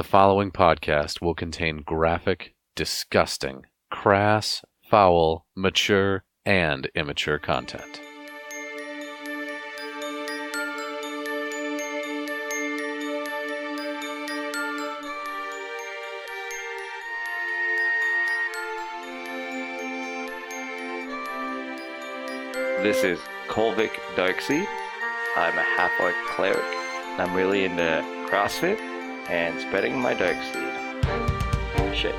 The following podcast will contain graphic, disgusting, crass, foul, mature, and immature content. This is Kolvik Darkseed. I'm a half-orc cleric. I'm really into CrossFit and spreading my Darkseed. Shakes.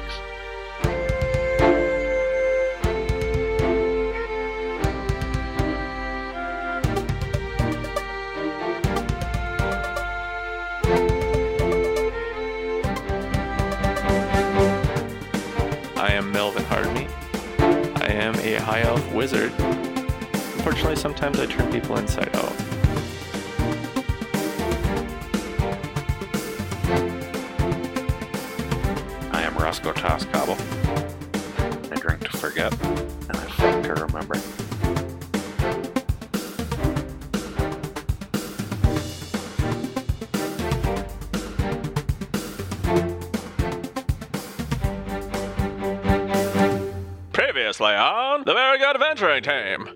I am Melvin Hardney. I am a high elf wizard. Unfortunately, sometimes I turn people inside out. I am Roscoe Toscobble. I drink to forget, and I fuck to remember. Previously on the Very Good Adventuring Team.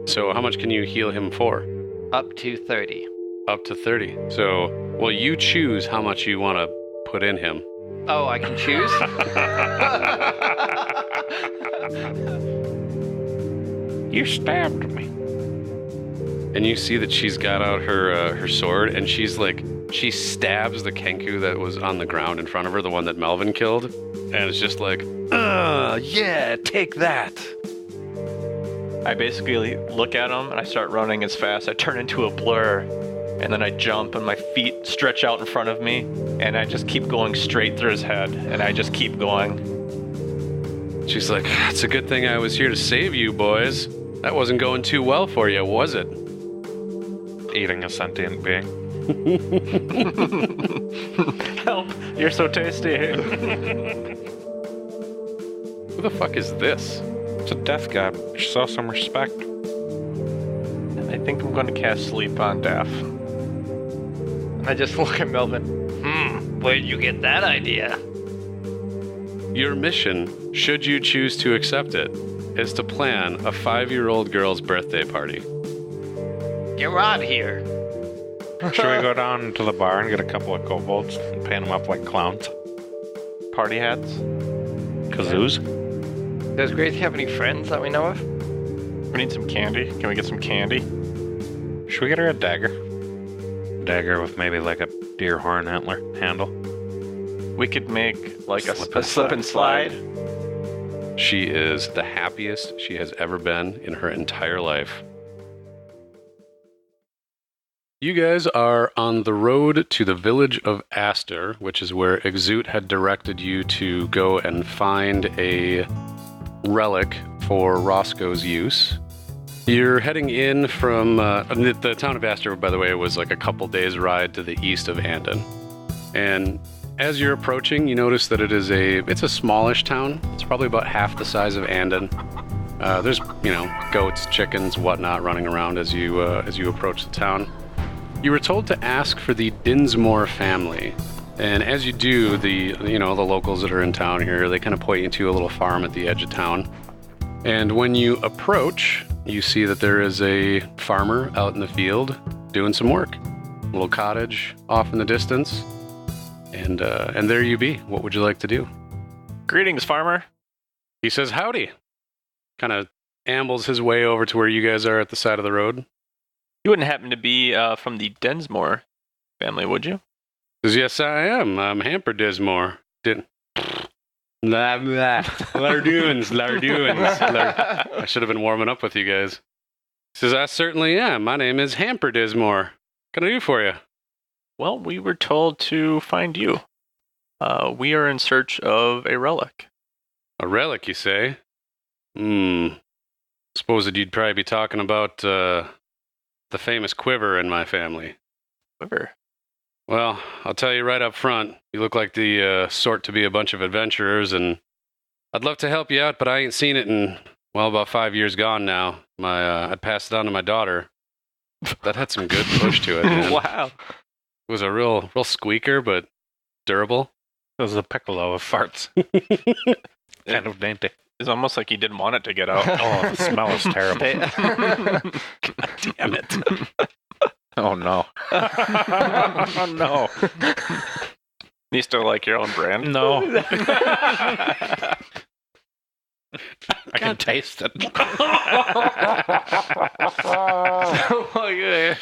So how much can you heal him for? Up to 30. Up to 30. So, well, you choose how much you want to put in him. Oh, I can choose? You stabbed me. And you see that she's got out her sword, and she stabs the Kenku that was on the ground in front of her, the one that Melvin killed. And it's just like, yeah, take that. I basically look at him and I start running as fast. I turn into a blur, and then I jump and my feet stretch out in front of me, and I just keep going straight through his head, and I just keep going. She's like, it's a good thing I was here to save you, boys. That wasn't going too well for you, was it? Eating a sentient being. Help, you're so tasty. Who the fuck is this? It's a death god. Show some respect. I think I'm going to cast Sleep on Daff. I just look at Melvin. Where'd you get that idea? Your mission, should you choose to accept it, is to plan a 5-year-old girl's birthday party. You're out here. Should we go down to the bar and get a couple of kobolds and paint them up like clowns? Party hats. Kazoos? Does Grace have any friends that we know of? We need some candy. Can we get some candy? Should we get her a dagger? Dagger with maybe like a deer horn antler handle. We could make like a slip and slide. She is the happiest she has ever been in her entire life. You guys are on the road to the village of Aster, which is where Exute had directed you to go and find a relic for Roscoe's use. You're heading in from the town of Aster, by the way, was like a couple days ride to the east of Andon. And as you're approaching, you notice that it's a smallish town. It's probably about half the size of Andon. There's, goats, chickens, whatnot running around as you approach the town. You were told to ask for the Dinsmore family. And as you do, the locals that are in town here, they kind of point you to a little farm at the edge of town. And when you approach, you see that there is a farmer out in the field doing some work. A little cottage off in the distance. And there you be. What would you like to do? Greetings, farmer. He says, howdy. Kind of ambles his way over to where you guys are at the side of the road. You wouldn't happen to be from the Densmore family, would you? Says, yes, I am. I'm Hamper Dismore. Lardoons. I should have been warming up with you guys. Says, I certainly am. My name is Hamper Dismore. What can I do for you? Well, we were told to find you. We are in search of a relic. A relic, you say? Suppose that you'd probably be talking about the famous quiver in my family. Quiver? Well, I'll tell you right up front, you look like the sort to be a bunch of adventurers, and I'd love to help you out, but I ain't seen it in, about 5 years gone now. I'd passed it on to my daughter. That had some good push to it, man. Wow. was a real squeaker, but durable. It was the piccolo of farts. Kind of dainty. It's almost like he didn't want it to get out. Oh, the smell is terrible. God damn it. Oh, no. Oh, no. You still like your own brand? No. I can taste it. Oh, you're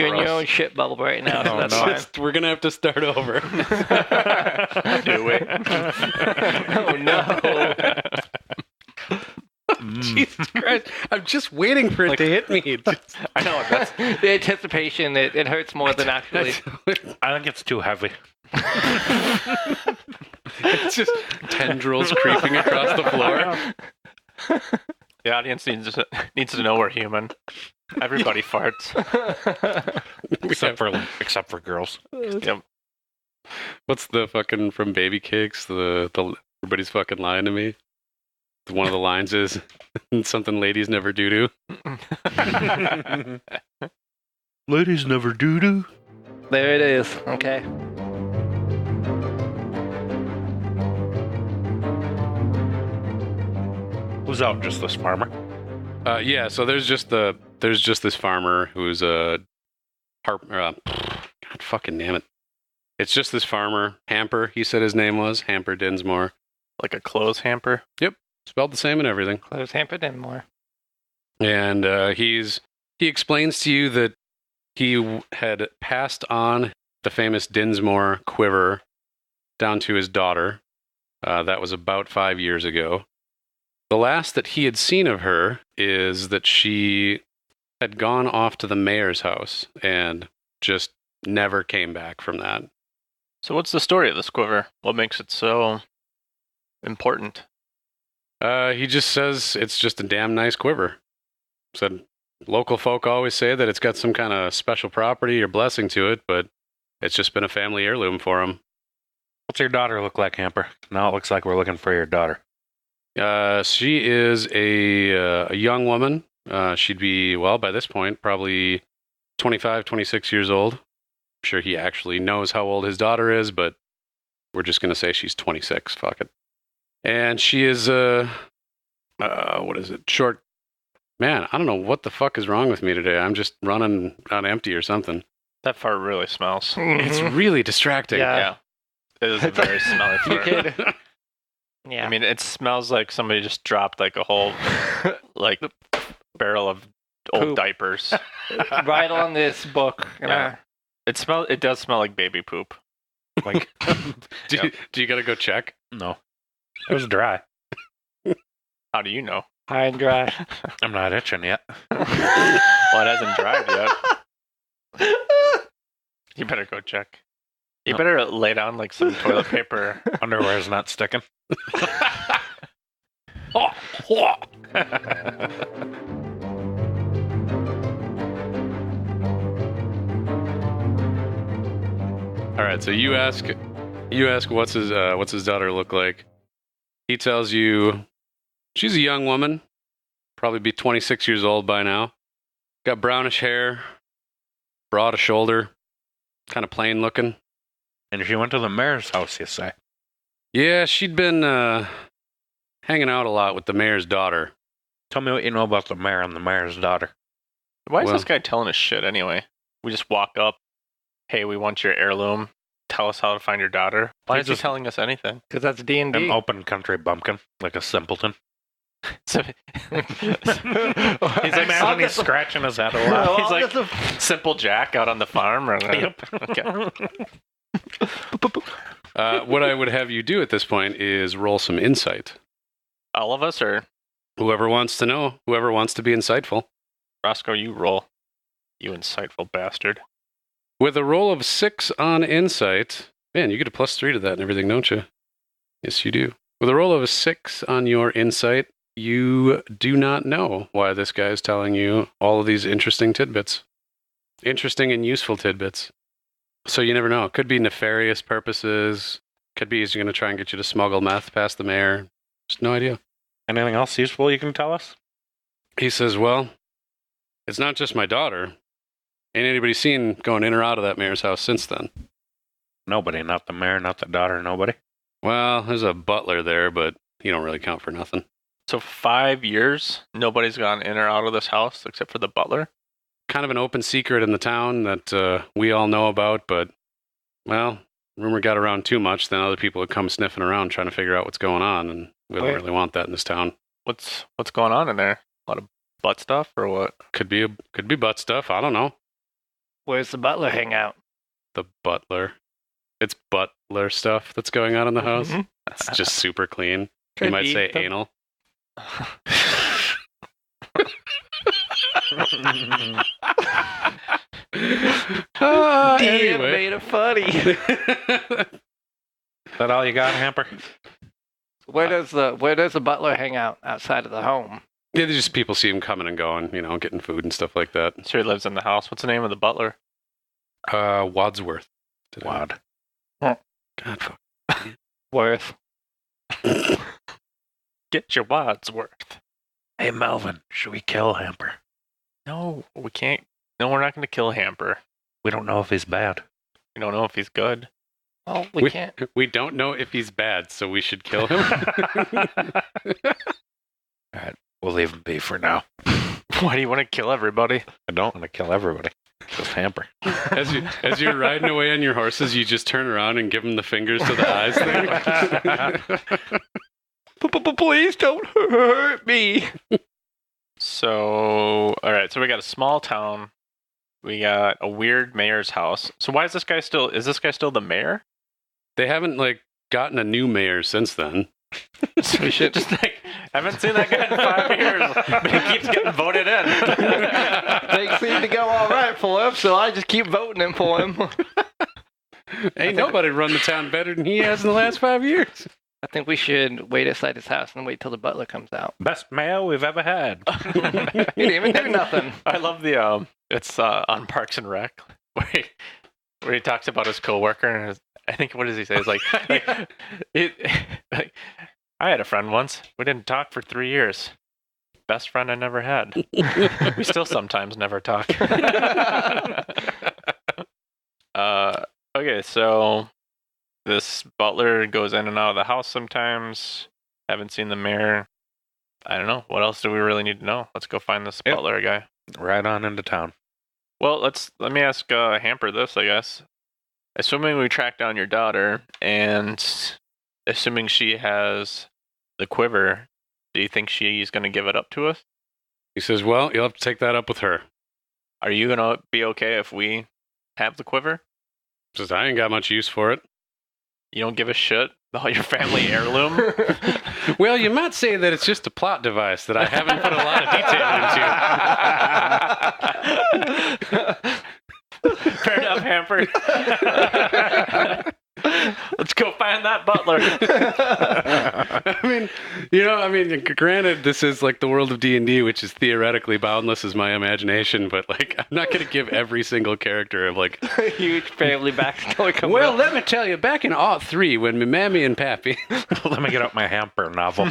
in your own shit bubble right now, so Oh, that's no. fine. We're going to have to start over. Do it. Oh, no. Jesus Christ. I'm just waiting for it to hit me. I know. That's The anticipation, it hurts more than actually. I think it's too heavy. It's just tendrils creeping across the floor. the audience needs to know we're human. Everybody farts. Except for girls. Yep. What's the fucking from Baby Cakes? The everybody's fucking lying to me. One of the lines is something ladies never do. Ladies never do. There it is. Okay. Who's out? Just this farmer? Yeah, so there's just this farmer who's a God fucking damn it. It's just this farmer, Hamper, he said his name was, Hamper Dinsmore. Like a clothes hamper. Spelled the same and everything. Close hampered and more. And he explains to you that he had passed on the famous Dinsmore quiver down to his daughter. That was about 5 years ago. The last that he had seen of her is that she had gone off to the mayor's house and just never came back from that. So what's the story of this quiver? What makes it so important? He just says it's just a damn nice quiver. Said local folk always say that it's got some kind of special property or blessing to it, but it's just been a family heirloom for him. What's your daughter look like, Hamper? Now it looks like we're looking for your daughter. She is a young woman. She'd be, well, by this point, probably 25, 26 years old. I'm sure he actually knows how old his daughter is, but we're just going to say she's 26. Fuck it. And she is, what is it? Short. Man, I don't know what the fuck is wrong with me today. I'm just running on empty or something. That fart really smells. It's really distracting. Yeah. It is a very smelly You fart. could. Yeah. I mean, it smells like somebody just dropped like a whole like barrel of old Poop. diapers. right on this book. Yeah. It does smell like baby poop. Like, Do you got to go check? no. It was dry. How do you know? High and dry. I'm not itching yet. Well, it hasn't dried yet. You better go check. You No. better lay down like some toilet paper. Underwear's not sticking. All right, so you ask what's his daughter look like. He tells you she's a young woman, probably be 26 years old by now. Got brownish hair, broad a shoulder, kind of plain looking. And she went to the mayor's house, you say? Yeah, she'd been hanging out a lot with the mayor's daughter. Tell me what you know about the mayor and the mayor's daughter. Why is Well- this guy telling us shit anyway? We just walk up. Hey, we want your heirloom. Tell us how to find your daughter. Why Why is he just- telling us anything? Because that's An D&D. open country bumpkin, like a simpleton. So- He's like, imagine he's scratching his head a lot. he's like Simple Jack out on the farm. Or, okay. What I would have you do at this point is roll some insight. All of us, or Whoever wants to know, whoever wants to be insightful. Roscoe, you roll. You insightful bastard. With a roll of 6 on insight, man, you get a +3 to that and everything, don't you? Yes, you do. With a roll of a 6 on your insight, you do not know why this guy is telling you all of these interesting tidbits. Interesting and useful tidbits. So you never know. Could be nefarious purposes. Could be he's going to try and get you to smuggle meth past the mayor. Just no idea. Anything else useful you can tell us? He says, well, it's not just my daughter. Ain't anybody seen going in or out of that mayor's house since then? Nobody, not the mayor, not the daughter, nobody. Well, there's a butler there, but he don't really count for nothing. So 5 years, nobody's gone in or out of this house except for the butler? Kind of an open secret in the town that we all know about, but, well, rumor got around too much, then other people would come sniffing around trying to figure out what's going on, and we don't really want that in this town. What's going on in there? A lot of butt stuff or what? Could be butt stuff, I don't know. Where's the butler hang out? The butler. It's butler stuff that's going on in the house. Mhm. It's just super clean. You Could might be say the- anal. Dear made it funny. Is that all you got, Hamper? Where does the butler hang out outside of the home? Yeah, there's just people see him coming and going, getting food and stuff like that. So he lives in the house. What's the name of the butler? Wadsworth. Wad. God, fuck. Worth. Get your Wadsworth. Hey, Melvin, should we kill Hamper? No, we can't. No, we're not going to kill Hamper. We don't know if he's bad. We don't know if he's good. Oh, we can't. We don't know if he's bad, so we should kill him. Alright, we'll leave him be for now. Why do you want to kill everybody? I don't want to kill everybody. Just Hamper. As you're riding away on your horses, you just turn around and give him the fingers to the eyes thing. Please don't hurt me. So, all right. So we got a small town. We got a weird mayor's house. So why is this guy still? Is this guy still the mayor? They haven't gotten a new mayor since then. So we should just haven't seen that guy in 5 years, but he keeps getting voted in. Things seem to go all right for him, so I just keep voting him for him. Ain't nobody run the town better than he has in the last 5 years. I think we should wait outside his house and wait till the butler comes out. Best mayor we've ever had. He didn't even do nothing. I love the it's on Parks and Rec where he talks about his coworker and I think what does he say? It's like I had a friend once. We didn't talk for 3 years. Best friend I never had. We still sometimes never talk. Okay, so this butler goes in and out of the house sometimes. Haven't seen the mayor. I don't know. What else do we really need to know? Let's go find this butler guy. Right on into town. Well, let me ask Hamper this, I guess. Assuming we track down your daughter and assuming she has the quiver, do you think she's going to give it up to us? He says, well, you'll have to take that up with her. Are you going to be okay if we have the quiver? He says, I ain't got much use for it. You don't give a shit about your family heirloom? Well, you might say that it's just a plot device that I haven't put a lot of detail into. Fair enough, Hamper. Let's go find that butler. Granted, this is like the world of D&D, which is theoretically boundless as my imagination, but I'm not going to give every single character of a huge family backstory coming well, up. let me tell you, back in '03, when my mammy and pappy... Let me get out my Hamper novel.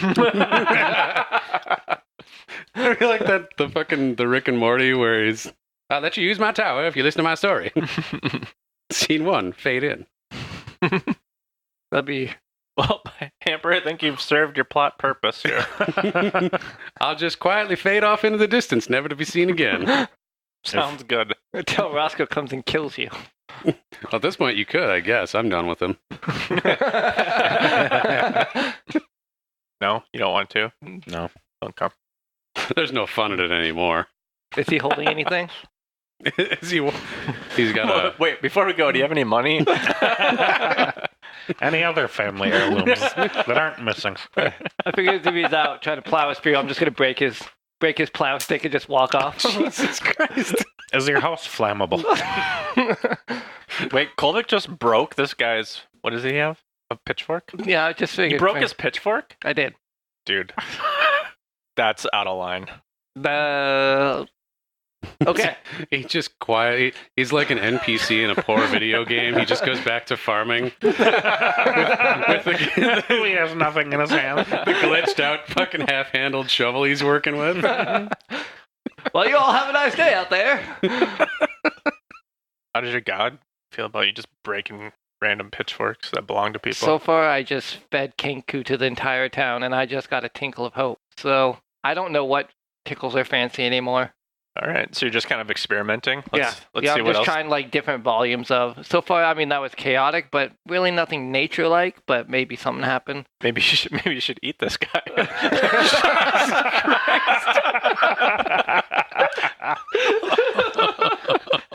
I feel like the Rick and Morty where he's, I'll let you use my tower if you listen to my story. Scene 1, fade in. That'd be... Well, Hamper, I think you've served your plot purpose here. I'll just quietly fade off into the distance, never to be seen again. Sounds good. Until Roscoe comes and kills you. Well, at this point, you could, I guess. I'm done with him. No, you don't want to? No. Don't come. There's no fun in it anymore. Is he holding anything? Is he? He's got a... Wait, before we go, do you have any money? Any other family heirlooms that aren't missing? I figured if he's out trying to plow his field, I'm just going to break his plow stick and just walk off. Jesus Christ. Is your house flammable? Wait, Kolvik just broke this guy's... What does he have? A pitchfork? Yeah, I just figured. He broke his pitchfork? I did. Dude. That's out of line. Okay. He just quietly, he's like an NPC in a poor video game. He just goes back to farming. He has nothing in his hand. The glitched out fucking half-handled shovel he's working with. Well, you all have a nice day out there. How does your god feel about you just breaking random pitchforks that belong to people? So far, I just fed Kenku to the entire town, and I just got a tinkle of hope. So I don't know what tickles their fancy anymore. All right, so you're just kind of experimenting. Let's I'm see what just else. trying like different volumes of. So far, I mean that was chaotic, but really nothing nature-like. But maybe something happened. Maybe you should eat this guy.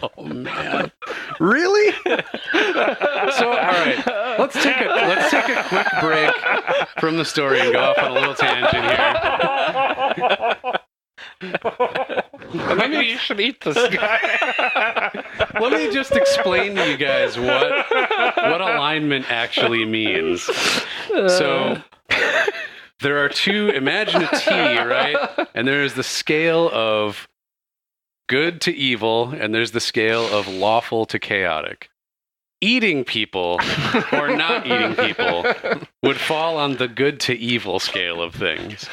Oh man, really? So, all right, let's take a quick break from the story and go off on a little tangent here. Maybe you should eat this guy. Let me just explain to you guys what alignment actually means. So, there are two. Imagine a T, right? And there is the scale of good to evil, and there's the scale of lawful to chaotic. Eating people or not eating people would fall on the good to evil scale of things.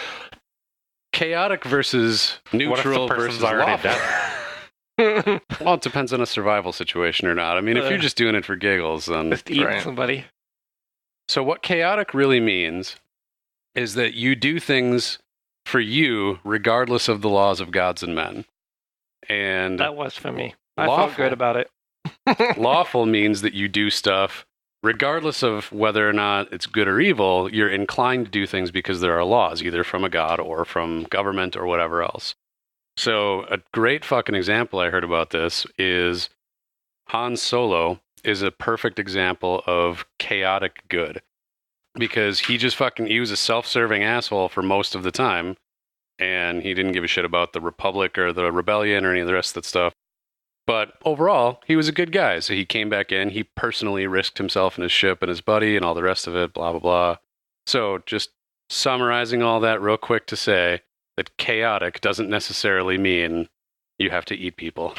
Chaotic versus neutral What if the versus person's already lawful. dead? Well, it depends on a survival situation or not. I mean, if you're just doing it for giggles, then... Just eating Right. somebody. So what chaotic really means is that you do things for you regardless of the laws of gods and men. And That was for me. I Lawful. felt good about it. lawful means that you do stuff regardless of whether or not it's good or evil. You're inclined to do things because there are laws, either from a god or from government or whatever else. So a great fucking example I heard about this is Han Solo is a perfect example of chaotic good, because he was a self-serving asshole for most of the time, and he didn't give a shit about the Republic or the Rebellion or any of the rest of that stuff. But overall, he was a good guy. So he came back in, he personally risked himself and his ship and his buddy and all the rest of it, blah, blah, blah. So just summarizing all that real quick to say that chaotic doesn't necessarily mean you have to eat people.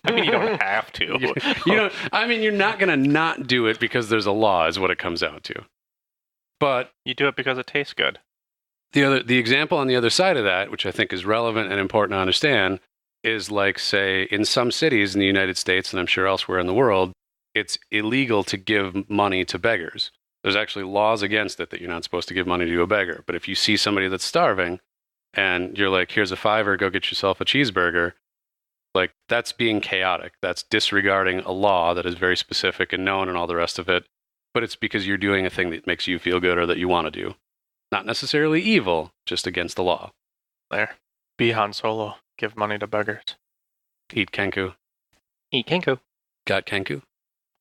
I mean, you don't have to. You're not going to not do it because there's a law is what it comes down to. But You do it because it tastes good. the example on the other side of that, which I think is relevant and important to understand, is like, say, in some cities in the United States, and I'm sure elsewhere in the world, it's illegal to give money to beggars. There's actually laws against it that you're not supposed to give money to a beggar. But if you see somebody that's starving and you're like, here's a $5, go get yourself a cheeseburger, like, that's being chaotic. That's disregarding a law that is very specific and known and all the rest of it. But it's because you're doing a thing that makes you feel good or that you want to do. Not necessarily evil, just against the law. There. Be Han Solo. Give money to beggars. Eat Kenku. Eat Kenku. Got Kenku?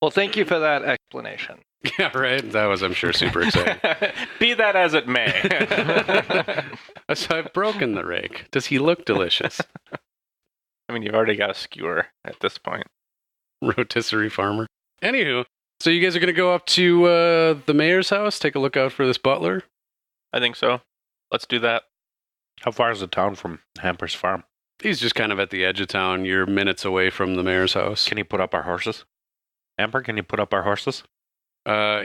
Well, thank you for that explanation. Yeah, right? That was, I'm sure, super exciting. Be that as it may. So I've broken the rake. Does he look delicious? I mean, you've already got a skewer at this point. Rotisserie farmer. Anywho, so you guys are going to go up to the mayor's house, take a look out for this butler? I think so. Let's do that. How far is the town from Hamper's farm? He's just kind of at the edge of town. You're minutes away from the mayor's house. Can he put up our horses? Hamper, can you put up our horses?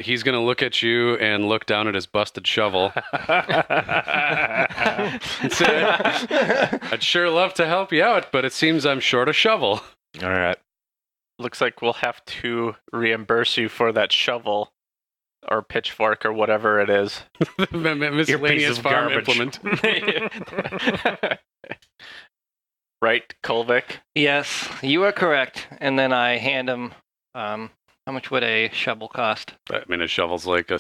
He's going to look at you and look down at his busted shovel. And say, I'd sure love to help you out, but it seems I'm short a shovel. All right. Looks like we'll have to reimburse you for that shovel or pitchfork or whatever it is. Miscellaneous of farm garbage. implement. Right, Kolvik? Yes, you are correct. And then I hand him, how much would a shovel cost? I mean, a shovel's like a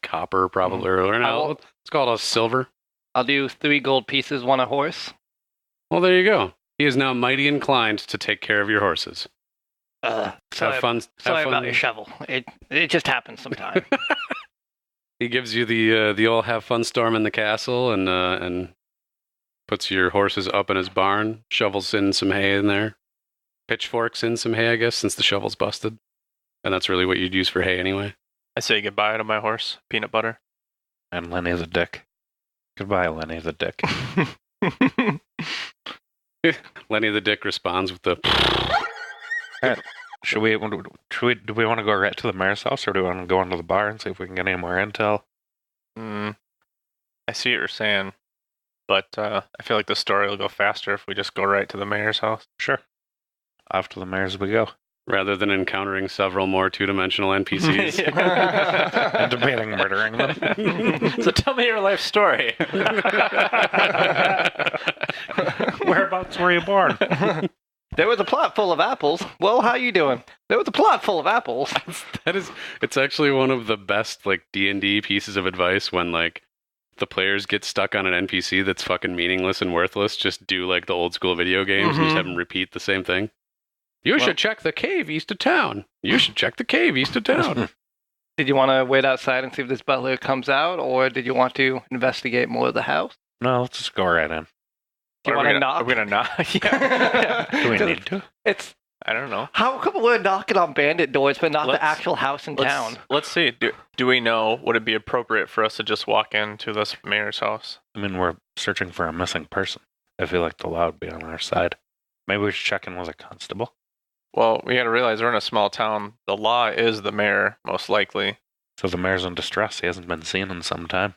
copper, probably, or no, let's call it a silver. I'll do 3 gold pieces, 1 a horse. Well, there you go. He is now mighty inclined to take care of your horses. Sorry, Have fun. sorry Have fun. about your shovel. It just happens sometime. He gives you the old have fun storm in the castle and puts your horses up in his barn, shovels in some hay in there, pitchforks in some hay, I guess, since the shovel's busted. And that's really what you'd use for hay anyway. I say goodbye to my horse, Peanut Butter. And Lenny's a dick. Goodbye, Lenny's a dick. Lenny the Dick responds with the... Do we want to go right to the mayor's house, or do we want to go into the bar and see if we can get any more intel? I see what you're saying, but I feel like the story will go faster if we just go right to the mayor's house. Sure. Off to the mayor's we go. rather than encountering several more two-dimensional NPCs. And debating murdering them. So tell me your life story. Whereabouts were you born? There was a plot full of apples. Well, how you doing? There was a plot full of apples. It's actually one of the best like D&D pieces of advice when like the players get stuck on an NPC that's fucking meaningless and worthless. Just do like the old school video games and just have them repeat the same thing. You should check the cave east of town. You should check the cave east of town. Did you want to wait outside and see if this butler comes out, or did you want to investigate more of the house? No, let's just go right in. Do you want to knock? Are we gonna knock? Yeah. Do we need to? It's I don't know. how come we're knocking on bandit doors, but not the actual house in town? Let's see. Do we know? Would it be appropriate for us to just walk into this mayor's house? I mean, we're searching for a missing person. I feel like the law would be on our side. Maybe we should check in with a constable. Well, we got to realize we're in a small town. The law is the mayor, most likely. So the mayor's in distress. He hasn't been seen in some time.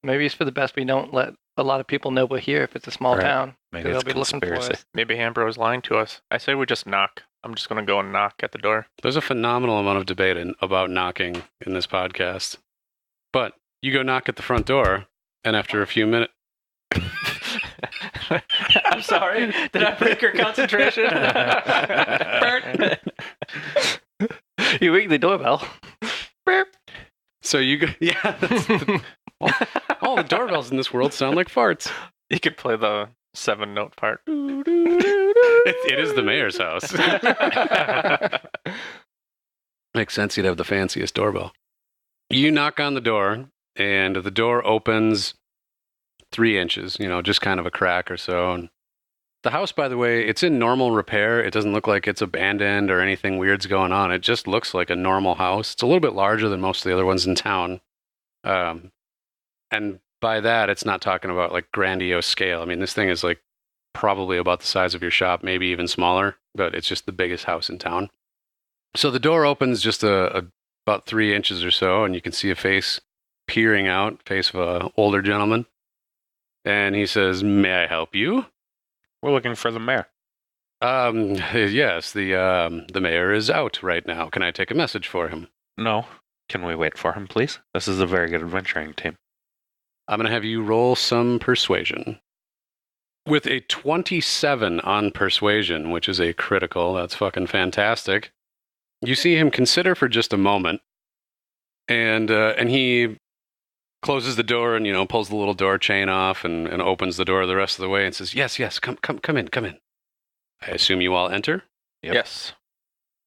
Maybe it's for the best we don't let a lot of people know we're here if it's a small Right. town. Maybe They'll it's be looking for conspiracy. us. Maybe Ambrose lying to us. I say we just knock. I'm just going to go and knock at the door. There's a phenomenal amount of debate about knocking in this podcast. But you go knock at the front door, and after a few minutes... I'm sorry. Did I break your concentration? Bert. You ring the doorbell. So you go... Yeah, all the doorbells in this world sound like farts. You could play the 7-note part. It is the mayor's house. Makes sense you'd have the fanciest doorbell. You knock on the door, and the door opens 3 inches, just kind of a crack or so. And the house, by the way, it's in normal repair. It doesn't look like it's abandoned or anything weird's going on. It just looks like a normal house. It's a little bit larger than most of the other ones in town. And by that, it's not talking about like grandiose scale. I mean, this thing is like probably about the size of your shop, maybe even smaller, but it's just the biggest house in town. So the door opens just about 3 inches or so, and you can see a face peering out, face of an older gentleman. And he says, "May I help you?" We're looking for the mayor. Yes, the mayor is out right now. Can I take a message for him? No. Can we wait for him, please? This is a very good adventuring team. I'm going to have you roll some persuasion. With a 27 on persuasion, which is a critical, that's fucking fantastic. You see him consider for just a moment, and he closes the door and, pulls the little door chain off and opens the door the rest of the way and says, yes, come in. I assume you all enter? Yep. Yes.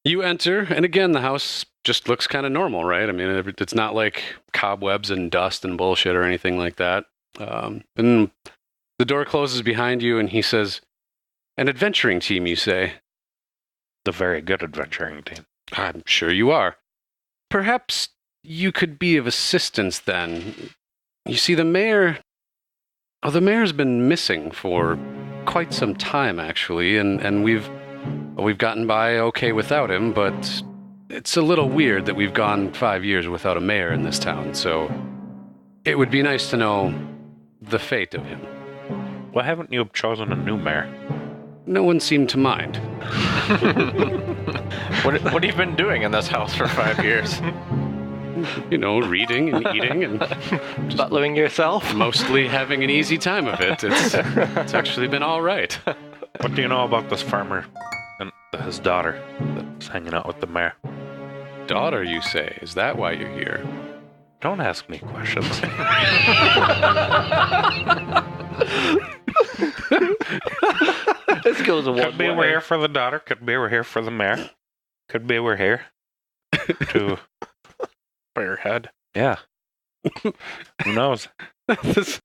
You enter, and again, the house just looks kind of normal, right? I mean, it's not like cobwebs and dust and bullshit or anything like that. And the door closes behind you, and he says, "An adventuring team, you say?" The very good adventuring team. "I'm sure you are. Perhaps you could be of assistance then. You see, the mayor's been missing for quite some time, actually, and we've gotten by okay without him, but it's a little weird that we've gone 5 years without a mayor in this town, so it would be nice to know the fate of him." Why haven't you chosen a new mayor? No one seemed to mind. What have you been doing in this house for 5 years? Reading and eating and Butlering yourself? mostly having an easy time of it. It's actually been all right. What do you know about this farmer and his daughter that's hanging out with the mayor? Daughter, you say? Is that why you're here? Don't ask me questions. This goes a Could be we're here for the daughter. Could be we're here for the mayor. Could be we're here to... For your head. Yeah. Who knows? That's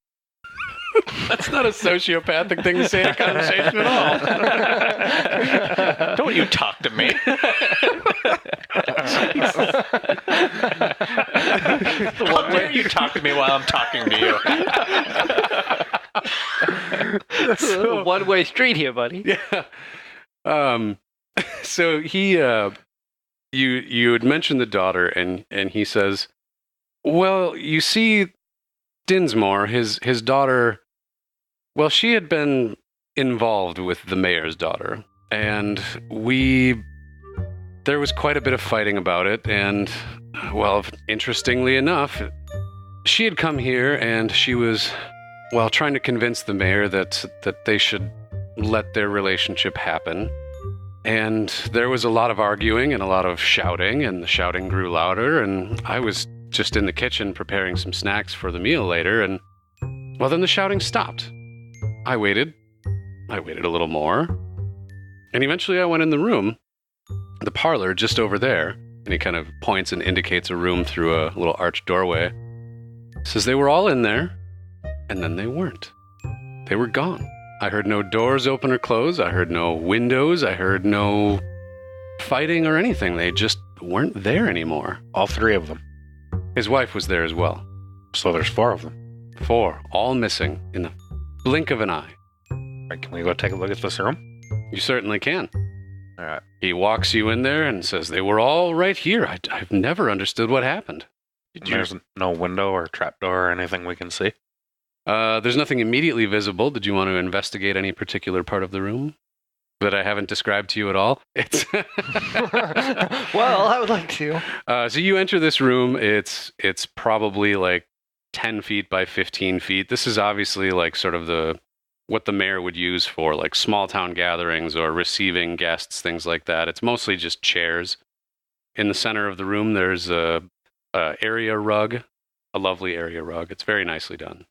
not a sociopathic thing to say in a conversation at all. Don't you talk to me. How dare you talk to me while I'm talking to you? So, one-way street here, buddy. Yeah. So he, you had mentioned the daughter, and he says, "Well, you see, Dinsmore, his daughter, well, she had been involved with the mayor's daughter, and we there was quite a bit of fighting about it, and, well, interestingly enough, she had come here and she was, well, trying to convince the mayor that they should let their relationship happen. And there was a lot of arguing and a lot of shouting, and the shouting grew louder, and I was just in the kitchen preparing some snacks for the meal later, and, well, then the shouting stopped. I waited a little more, and eventually I went in the room, the parlor just over there, and he kind of points and indicates a room through a little arched doorway. Says they were all in there, and then they weren't. They were gone. I heard no doors open or close. I heard no windows. I heard no fighting or anything. They just weren't there anymore. All 3 of them. His wife was there as well. So there's 4 of them. 4, all missing in the blink of an eye. Right, can we go take a look at this room? You certainly can. All right. He walks you in there and says, they were all right here. I've never understood what happened. There's no window or trapdoor or anything we can see? There's nothing immediately visible. Did you want to investigate any particular part of the room that I haven't described to you at all? It's Well, I would like to. So you enter this room. It's probably like 10 feet by 15 feet. This is obviously like sort of what the mayor would use for like small town gatherings or receiving guests, things like that. It's mostly just chairs. In the center of the room, there's a area rug, a lovely area rug. It's very nicely done.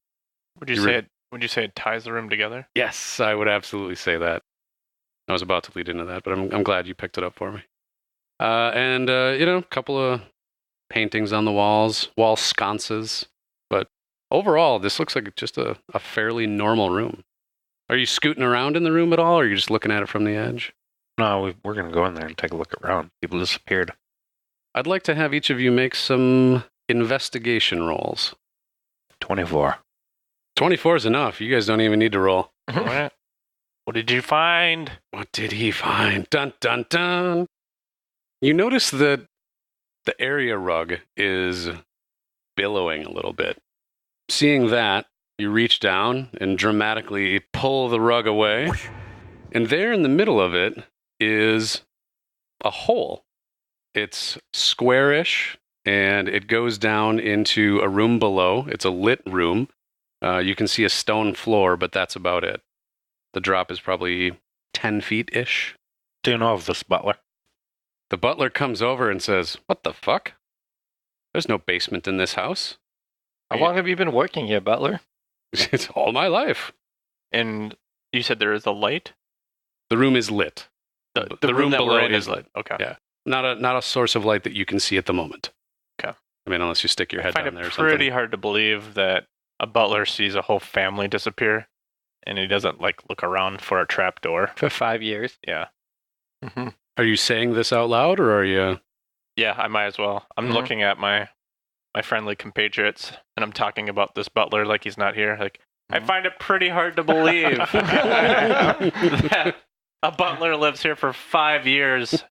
Would you say it ties the room together? Yes, I would absolutely say that. I was about to lead into that, but I'm glad you picked it up for me. And a couple of paintings on the walls, wall sconces. But overall, this looks like just a fairly normal room. Are you scooting around in the room at all, or are you just looking at it from the edge? No, we're going to go in there and take a look around. People disappeared. I'd like to have each of you make some investigation rolls. 24. 24 is enough. You guys don't even need to roll. What did you find? What did he find? Dun, dun, dun. You notice that the area rug is billowing a little bit. Seeing that, you reach down and dramatically pull the rug away. And there in the middle of it is a hole. It's squarish, and it goes down into a room below. It's a lit room. You can see a stone floor, but that's about it. The drop is probably 10 feet-ish. Do you know of this butler? The butler comes over and says, "What the fuck? There's no basement in this house." How long have you been working here, Butler? It's all my life. And you said there is a light? The room is lit. The room that we're in is lit. Okay. Yeah. Not a source of light that you can see at the moment. Okay. I mean, unless you stick your head I down find there or it something. pretty hard to believe that a butler sees a whole family disappear and he doesn't look around for a trap door. For 5 years. Yeah. Mm-hmm. Are you saying this out loud, or are you... Yeah, I might as well. I'm looking at my friendly compatriots, and I'm talking about this butler like he's not here. I find it pretty hard to believe that a butler lives here for 5 years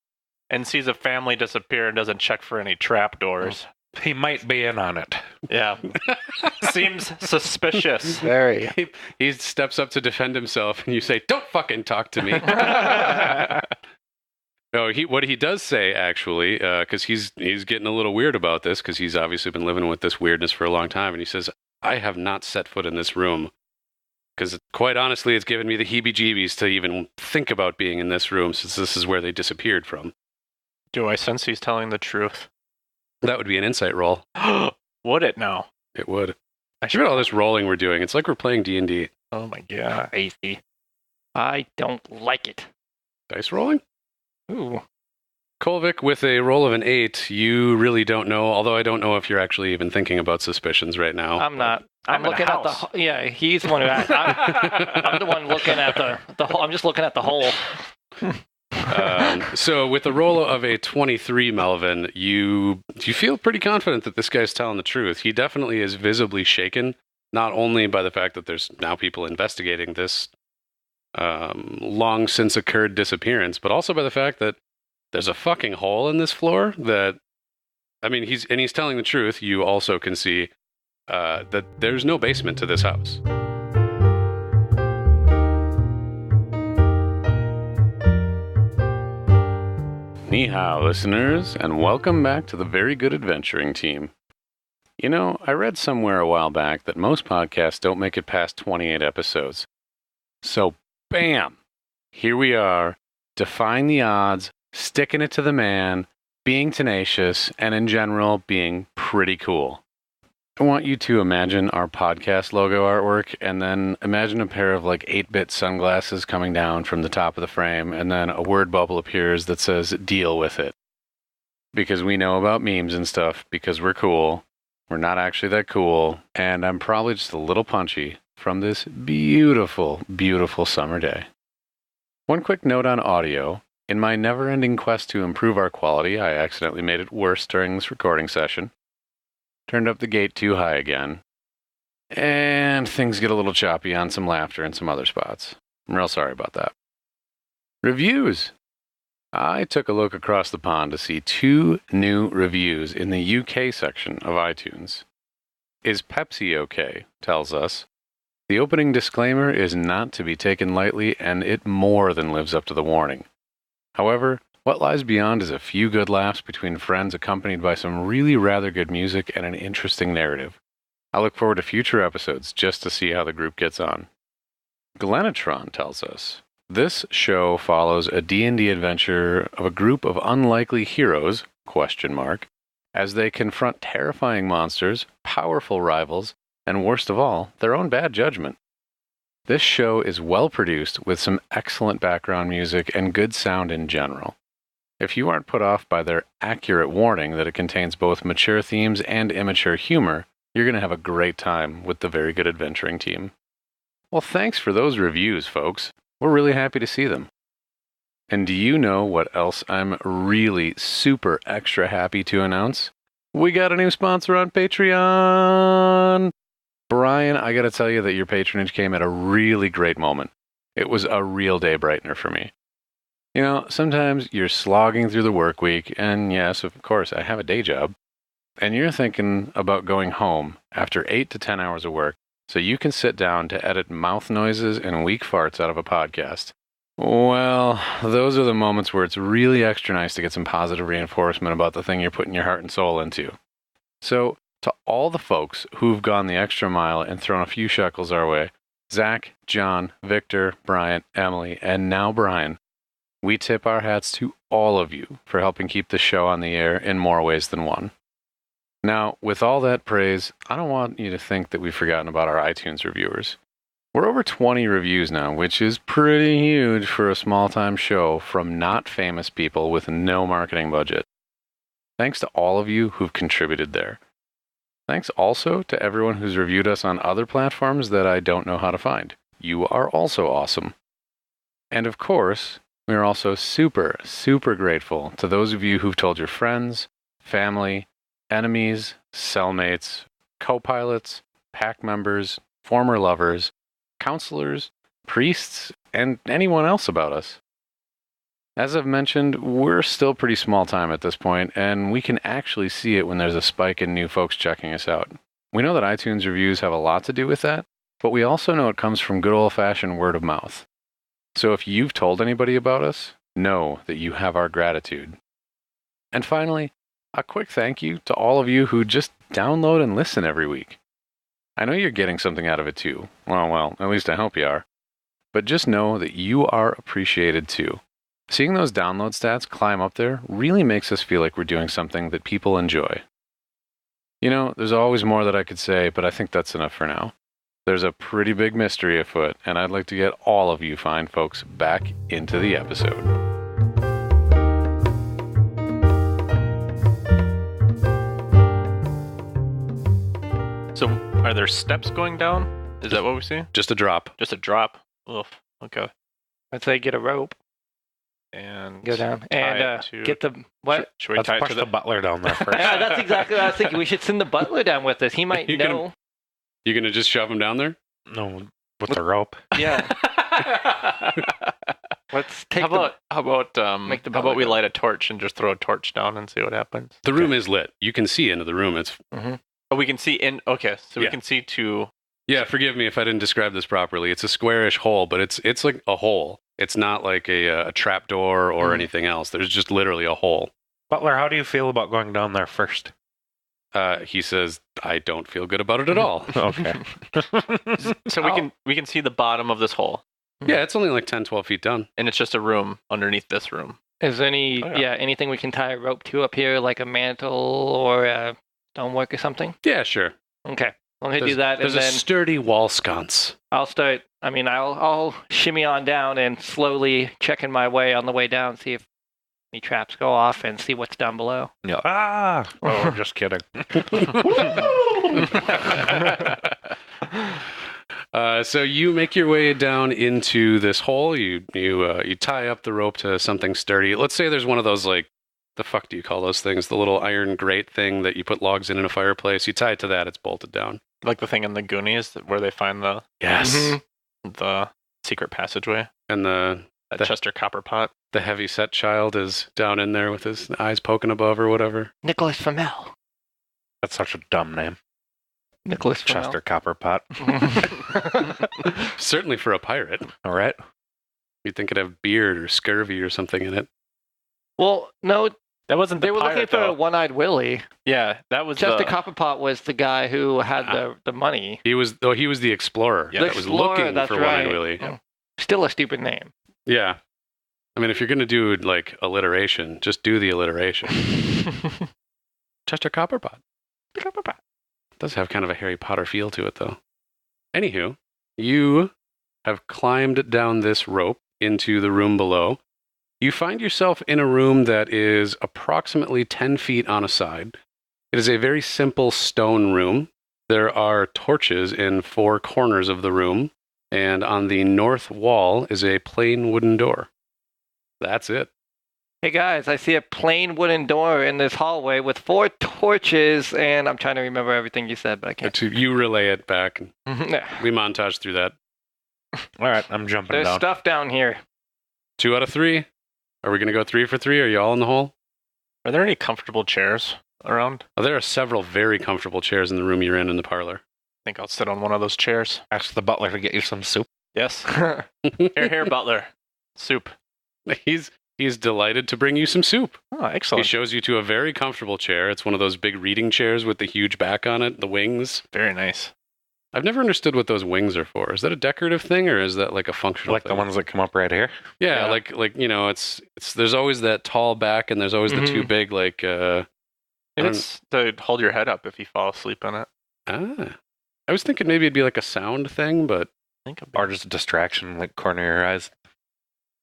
and sees a family disappear and doesn't check for any trap doors. He might be in on it. Yeah. Seems suspicious. Very. He steps up to defend himself, and you say, "Don't fucking talk to me." No, what he does say, actually, because he's getting a little weird about this, because he's obviously been living with this weirdness for a long time, and he says, "I have not set foot in this room, because quite honestly, it's given me the heebie-jeebies to even think about being in this room, since this is where they disappeared from." Do I sense he's telling the truth? That would be an insight roll. Would it now? It would. Look at all this rolling we're doing. It's like we're playing D&D. Oh my god. Crazy. I don't like it. Dice rolling? Ooh. Kolvik, with a roll of an 8, you really don't know, although I don't know if you're actually even thinking about suspicions right now. I'm not. I'm in a looking at house. yeah, he's the one who... I'm the one looking at the hole. I'm just looking at the hole. So with a roll of a 23, Melvin, you feel pretty confident that this guy's telling the truth. He definitely is visibly shaken, not only by the fact that there's now people investigating this long since occurred disappearance, but also by the fact that there's a fucking hole in this floor that, I mean, he's telling the truth. You also can see that there's no basement to this house. Ni hao, listeners, and welcome back to the Very Good Adventuring Team. You know, I read somewhere a while back that most podcasts don't make it past 28 episodes. So, bam! Here we are, defying the odds, sticking it to the man, being tenacious, and in general, being pretty cool. I want you to imagine our podcast logo artwork, and then imagine a pair of 8-bit sunglasses coming down from the top of the frame, and then a word bubble appears that says, deal with it. Because we know about memes and stuff, because we're cool. We're not actually that cool, and I'm probably just a little punchy from this beautiful, beautiful summer day. One quick note on audio. In my never-ending quest to improve our quality, I accidentally made it worse during this recording session. Turned up the gate too high again. And things get a little choppy on some laughter in some other spots. I'm real sorry about that. Reviews. I took a look across the pond to see 2 new reviews in the UK section of iTunes. Is Pepsi okay? Tells us. The opening disclaimer is not to be taken lightly, and it more than lives up to the warning. However, what lies beyond is a few good laughs between friends accompanied by some really rather good music and an interesting narrative. I look forward to future episodes just to see how the group gets on. Glenatron tells us, this show follows a D&D adventure of a group of unlikely heroes, ? As they confront terrifying monsters, powerful rivals, and worst of all, their own bad judgment. This show is well produced with some excellent background music and good sound in general. If you aren't put off by their accurate warning that it contains both mature themes and immature humor, you're going to have a great time with the Very Good Adventuring Team. Well, thanks for those reviews, folks. We're really happy to see them. And do you know what else I'm really super extra happy to announce? We got a new sponsor on Patreon! Brian, I got to tell you that your patronage came at a really great moment. It was a real day brightener for me. You know, sometimes you're slogging through the work week, and yes, of course, I have a day job, and you're thinking about going home after 8 to 10 hours of work so you can sit down to edit mouth noises and weak farts out of a podcast. Well, those are the moments where it's really extra nice to get some positive reinforcement about the thing you're putting your heart and soul into. So, to all the folks who've gone the extra mile and thrown a few shekels our way, Zach, John, Victor, Bryant, Emily, and now Brian, we tip our hats to all of you for helping keep the show on the air in more ways than one. Now, with all that praise, I don't want you to think that we've forgotten about our iTunes reviewers. We're over 20 reviews now, which is pretty huge for a small-time show from not famous people with no marketing budget. Thanks to all of you who've contributed there. Thanks also to everyone who's reviewed us on other platforms that I don't know how to find. You are also awesome. And of course, we are also super, super grateful to those of you who've told your friends, family, enemies, cellmates, co-pilots, pack members, former lovers, counselors, priests, and anyone else about us. As I've mentioned, we're still pretty small time at this point, and we can actually see it when there's a spike in new folks checking us out. We know that iTunes reviews have a lot to do with that, but we also know it comes from good old-fashioned word of mouth. So if you've told anybody about us, know that you have our gratitude. And finally, a quick thank you to all of you who just download and listen every week. I know you're getting something out of it too. Well, at least I hope you are. But just know that you are appreciated too. Seeing those download stats climb up there really makes us feel like we're doing something that people enjoy. You know, there's always more that I could say, but I think that's enough for now. There's a pretty big mystery afoot, and I'd like to get all of you fine folks back into the episode. So, are there steps going down? Is that what we see? Just a drop. Just a drop. Oof. Okay. I'd say get a rope, And go down, tie and it to- get the what? Should we Let's tie it push to the butler down there first. Yeah, that's exactly what I was thinking. We should send the butler down with us. He might You can- know. You gonna just shove him down there? No, with the rope. Yeah. Let's take how about make the how about butler we go. light a torch and just throw a torch down and see what happens? The room is lit. You can see into the room. It's Oh, we can see in. Okay, so we Yeah. can see to. yeah. Forgive me if I didn't describe this properly. It's a squarish hole, but it's like a hole. It's not like a trap door or anything else. There's just literally a hole. Butler, how do you feel about going down there first? He says, I don't feel good about it at all. Okay. So we can see the bottom of this hole, Yeah, it's only like 10, 12 feet down. and it's just a room underneath this room. Is there any, Oh, yeah. anything we can tie a rope to up here, like a mantle or a stonework or something? Yeah, sure. Okay. I'm going to do that, and There's a then sturdy wall sconce. I'll start, I'll shimmy on down and slowly checking my way on the way down, see if any traps go off and see what's down below. Yeah. Ah! Oh, I'm just kidding. So you make your way down into this hole. You tie up the rope to something sturdy. Let's say there's one of those, like, the fuck do you call those things? The little iron grate thing that you put logs in a fireplace. You tie it to that. It's bolted down. Like the thing in the Goonies where they find the Yes. the secret passageway. And That The- Chester Copperpot. the heavy set child is down in there with his eyes poking above or whatever. Nicholas Flamel. That's such a dumb name. Nicholas Flamel. Chester Copperpot. Certainly for a pirate. All right. You'd think it'd have beard or scurvy or something in it. Well, no, That wasn't the they were looking pirate, for though. One-Eyed Willie. Yeah, that was Chester the... Copperpot was the guy who had the money. He was the explorer Yeah. that The was explorer, looking that's for right. One-Eyed Willie. Oh. Still a stupid name. Yeah. I mean, if you're going to do, like, alliteration, just do the alliteration. Chester Copperpot. Copperpot. Does have kind of a Harry Potter feel to it, though. Anywho, you have climbed down this rope into the room below. You find yourself in a room that is approximately 10 feet on a side. It is a very simple stone room. There are torches in 4 corners of the room, and on the north wall is a plain wooden door. That's it. Hey guys, I see a plain wooden door in this hallway with 4 torches, and I'm trying to remember everything you said, but I can't. You relay it back. And Yeah. we montage through that. All right, I'm jumping There's down. stuff down here. 2 out of 3. Are we going to go 3 for 3? Are you all in the hole? Are there any comfortable chairs around? Oh, there are several very comfortable chairs in the room you're in the parlor. I think I'll sit on one of those chairs. Ask the butler to get you some soup. Yes. Here, Butler. Soup. He's delighted to bring you some soup. Oh, He excellent. shows you to a very comfortable chair. It's one of those big reading chairs with the huge back on it, the wings. Very nice. I've never understood what those wings are for. Is that a decorative thing or is that like a functional Like thing? the ones that come up right here. Yeah, Yeah. like you know, it's there's always that tall back and there's always the 2 big like And I don't- it's to hold your head up if you fall asleep in it. I was thinking maybe it'd be like a sound thing, but I think Or just a distraction, like corner of your eyes.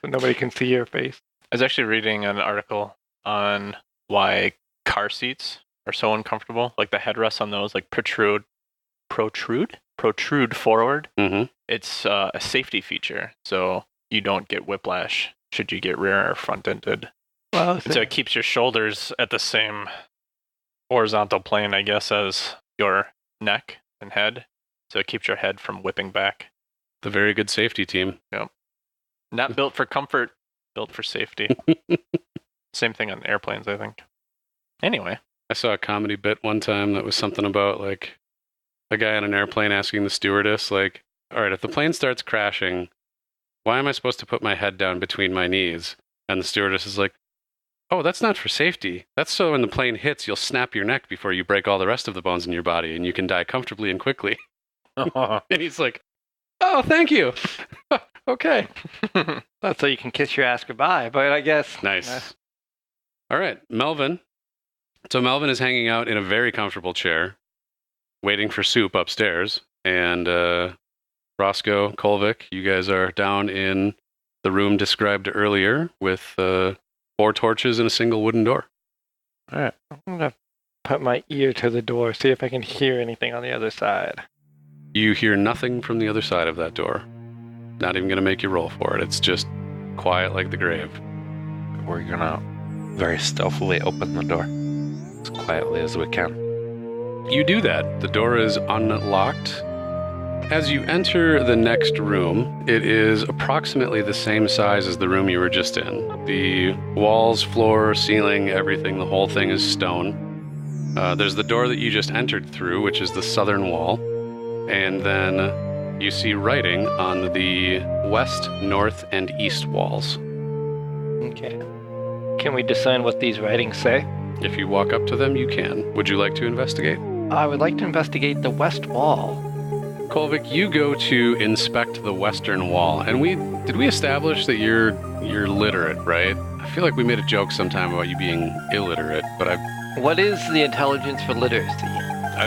So nobody can see your face. I was actually reading an article on why car seats are so uncomfortable. Like the headrests on those like protrude forward. mhm. It's a safety feature, so you don't get whiplash should you get rear or front-ended. Well, And so it keeps your shoulders at the same horizontal plane, I guess, as your neck and head. So it keeps your head from whipping back. The very good safety team. Not built for comfort, built for safety. Same thing on airplanes, I think. Anyway, I saw a comedy bit one time that was something about like a guy on an airplane asking the stewardess, like, all right, if the plane starts crashing, why am I supposed to put my head down between my knees? And the stewardess is like, oh, that's not for safety. That's so when the plane hits, you'll snap your neck before you break all the rest of the bones in your body and you can die comfortably and quickly. And he's like, oh, thank you. Okay. that's so you can kiss your ass goodbye, but I guess. Nice. All right, Melvin. So Melvin is hanging out in a very comfortable chair, waiting for soup upstairs. And Roscoe, Kolvik, you guys are down in the room described earlier with 4 torches and a single wooden door. All right. I'm going to put my ear to the door, see if I can hear anything on the other side. You hear nothing from the other side of that door. Not even going to make you roll for it. It's just quiet like the grave. We're gonna very stealthily open the door as quietly as we can. You do that. The door is unlocked. As you enter the next room, it is approximately the same size as the room you were just in. The walls, floor, ceiling, everything, the whole thing is stone. There's the door that you just entered through, which is the southern wall. And then you see writing on the west, north, and east walls. Okay. Can we discern what these writings say? If you walk up to them, you can. Would you like to investigate? I would like to investigate the west wall. Kolvik, you go to inspect the western wall, and did we establish that you're literate, right? I feel like we made a joke sometime about you being illiterate, but What is the intelligence for literacy?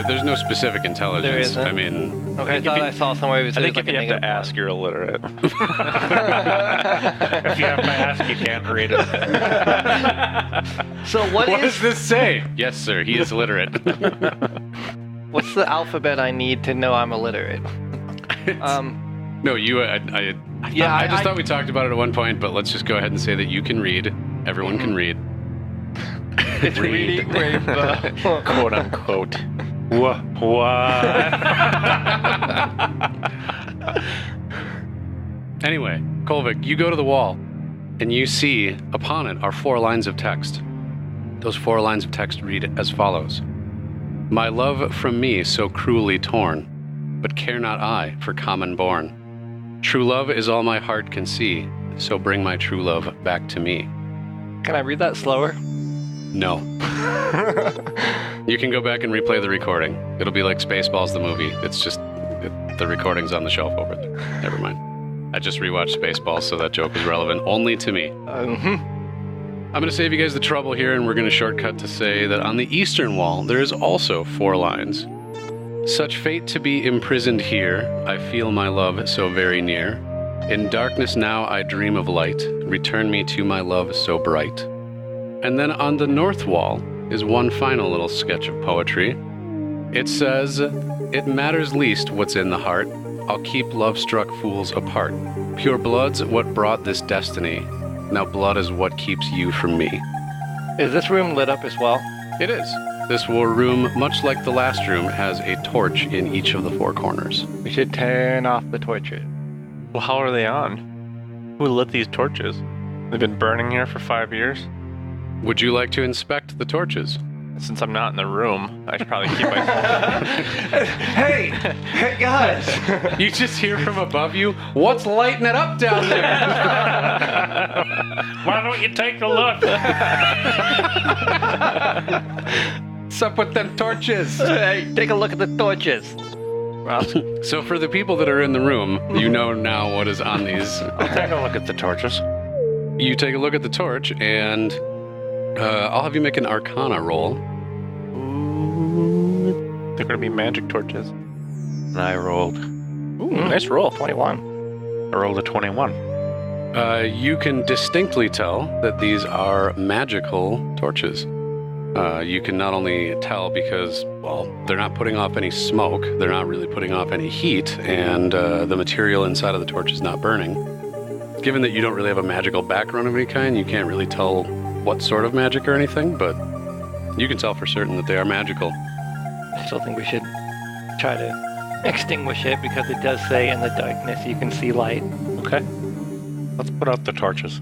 there's no specific intelligence. There isn't? I mean, Okay, I thought I saw somewhere it was I think like if you a have to negative ask, you're illiterate. If you have to ask, you can't read it. one. So what what does is this say? Yes, sir, he is literate. what's the alphabet I need to know I'm illiterate? No, you. I just thought we talked about it at one point, but let's just go ahead and say that you can read. Everyone can read. It's reading rainbow. Quote unquote. What? Anyway, Kolvik, you go to the wall, and you see upon it are 4 lines of text. Those 4 lines of text read as follows: My love from me so cruelly torn, but care not I for common born. True love is all my heart can see, so bring my true love back to me. Can I read that slower? No. You can go back and replay the recording. It'll be like Spaceballs the movie. It's just the recording's on the shelf over there. Never mind. I just rewatched Spaceballs, so that joke is relevant only to me. I'm going to save you guys the trouble here, and we're going to shortcut to say that on the eastern wall, there is also 4 lines. Such fate to be imprisoned here, I feel my love so very near. In darkness now I dream of light, return me to my love so bright. And then on the north wall is one final little sketch of poetry. It says, It matters least what's in the heart, I'll keep love-struck fools apart. Pure blood's what brought this destiny, now blood is what keeps you from me. Is this room lit up as well? It is. This room, much like the last room, has a torch in each of the 4 corners. We should turn off the torches. Well, how are they on? Who lit these torches? They've been burning here for 5 years? Would you like to inspect the torches? Since I'm not in the room, I should probably keep my... Hey guys! You just hear from above you, what's lighting it up down there? Why don't you take a look? What's up with them torches? Hey, take a look at the torches. Ross? So for the people that are in the room, you know now what is on these. I'll take a look at the torches. You take a look at the torch, and I'll have you make an Arcana roll. They're going to be magic torches. And I rolled. Ooh, nice roll. 21. I rolled a 21. You can distinctly tell that these are magical torches. You can not only tell because, well, they're not putting off any smoke, they're not really putting off any heat, and the material inside of the torch is not burning. Given that you don't really have a magical background of any kind, you can't really tell what sort of magic or anything, but you can tell for certain that they are magical. I still think we should try to extinguish it because it does say in the darkness you can see light. Okay. Let's put out the torches.